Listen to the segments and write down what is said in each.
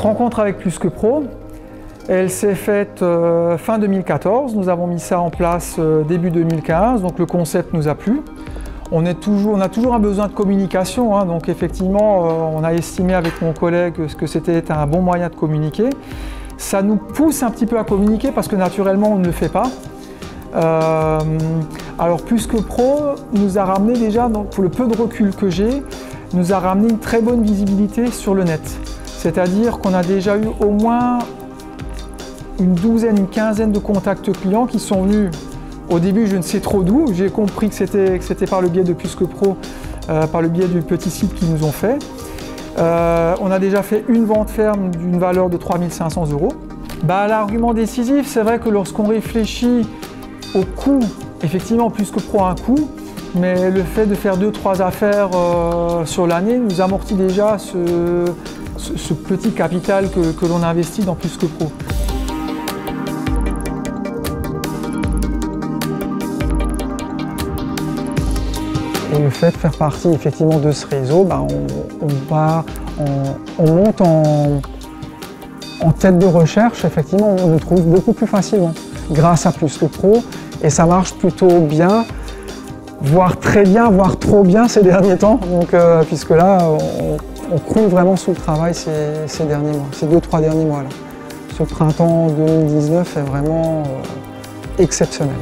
Notre rencontre avec Plus que Pro, elle s'est faite fin 2014. Nous avons mis ça en place début 2015, donc le concept nous a plu. On a toujours un besoin de communication, hein, donc effectivement, on a estimé avec mon collègue que c'était un bon moyen de communiquer. Ça nous pousse un petit peu à communiquer parce que naturellement, on ne le fait pas. Alors Plus que Pro nous a ramené déjà, donc, pour le peu de recul que j'ai, nous a ramené une très bonne visibilité sur le net. C'est-à-dire qu'on a déjà eu au moins une douzaine, une quinzaine de contacts clients qui sont venus. Au début, je ne sais trop d'où. J'ai compris que c'était par le biais de Plus que Pro, par le biais du petit site qu'ils nous ont fait. On a déjà fait une vente ferme d'une valeur de 3 500 €. L'argument décisif, c'est vrai que lorsqu'on réfléchit au coût, effectivement, Plus que Pro a un coût, mais le fait de faire 2-3 affaires sur l'année nous amortit déjà ce petit capital que l'on investit dans Plus que Pro. Et le fait de faire partie effectivement de ce réseau, on monte en tête de recherche, effectivement, on le trouve beaucoup plus facilement grâce à Plus que Pro, et ça marche plutôt bien, voire très bien, voire trop bien ces derniers temps, donc, puisque là, on croule vraiment sous le travail ces derniers mois, ces 2-3 derniers mois. Là. Ce printemps 2019 est vraiment exceptionnel.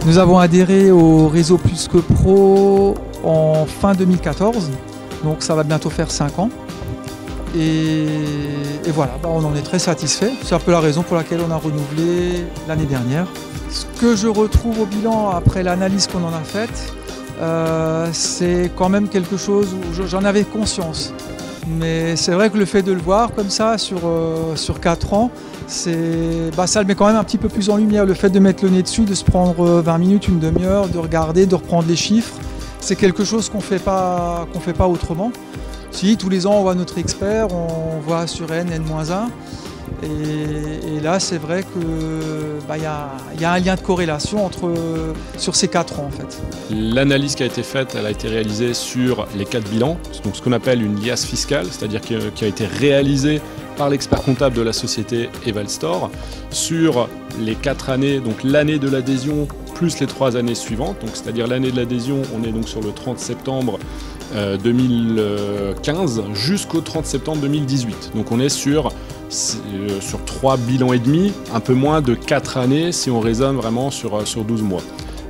Nous avons adhéré au réseau Plus que Pro en fin 2014, donc ça va bientôt faire 5 ans. Et voilà, on en est très satisfait. C'est un peu la raison pour laquelle on a renouvelé l'année dernière. Ce que je retrouve au bilan après l'analyse qu'on en a faite, c'est quand même quelque chose où j'en avais conscience. Mais c'est vrai que le fait de le voir comme ça sur 4 ans, ça le met quand même un petit peu plus en lumière. Le fait de mettre le nez dessus, de se prendre 20 minutes, une demi-heure, de regarder, de reprendre les chiffres, c'est quelque chose qu'on fait pas autrement. Si tous les ans on voit notre expert, on voit sur N-1, et là c'est vrai que y a un lien de corrélation sur ces 4 ans en fait. L'analyse qui a été faite, elle a été réalisée sur les 4 bilans, donc ce qu'on appelle une liasse fiscale, c'est-à-dire qui a été réalisée par l'expert comptable de la société Evalstore sur les 4 années, donc l'année de l'adhésion plus les 3 années suivantes, donc c'est-à-dire l'année de l'adhésion, on est donc sur le 30 septembre 2015 jusqu'au 30 septembre 2018. Donc on est sur 3 bilans et demi, un peu moins de 4 années si on raisonne vraiment sur 12 mois.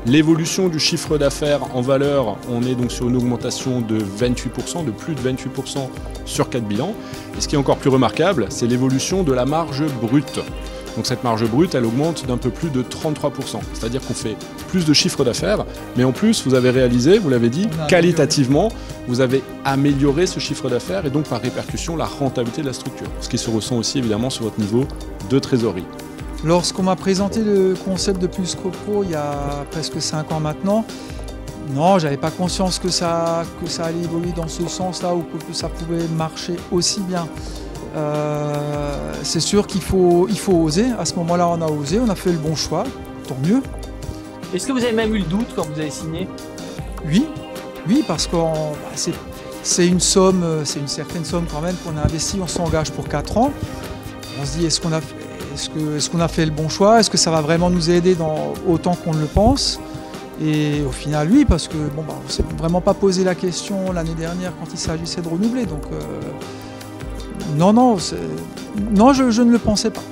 L'évolution du chiffre d'affaires en valeur, on est donc sur une augmentation de 28%, de plus de 28% sur 4 bilans. Et ce qui est encore plus remarquable, c'est l'évolution de la marge brute. Donc cette marge brute, elle augmente d'un peu plus de 33%. C'est-à-dire qu'on fait plus de chiffre d'affaires, mais en plus, vous avez réalisé, vous l'avez dit, qualitativement, vous avez amélioré ce chiffre d'affaires et donc par répercussion, la rentabilité de la structure. Ce qui se ressent aussi évidemment sur votre niveau de trésorerie. Lorsqu'on m'a présenté le concept de Plus que Pro il y a presque 5 ans maintenant, non, j'avais pas conscience que ça allait évoluer dans ce sens-là ou que ça pouvait marcher aussi bien. C'est sûr qu'il faut oser. À ce moment-là, on a osé, on a fait le bon choix, tant mieux. Est-ce que vous avez même eu le doute quand vous avez signé? Oui, parce que c'est une certaine somme quand même qu'on a investie, on s'engage pour 4 ans. On se dit, est-ce qu'on a fait le bon choix? Est-ce que ça va vraiment nous aider autant qu'on le pense? Et au final, oui, parce que on ne s'est vraiment pas posé la question l'année dernière quand il s'agissait de renouveler. Donc, non, je ne le pensais pas.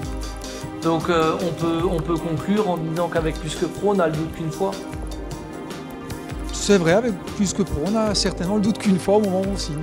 Donc, on peut conclure en disant qu'avec Plus que Pro, on a le doute qu'une fois. C'est vrai, avec Plus que Pro, on a certainement le doute qu'une fois au moment où on signe.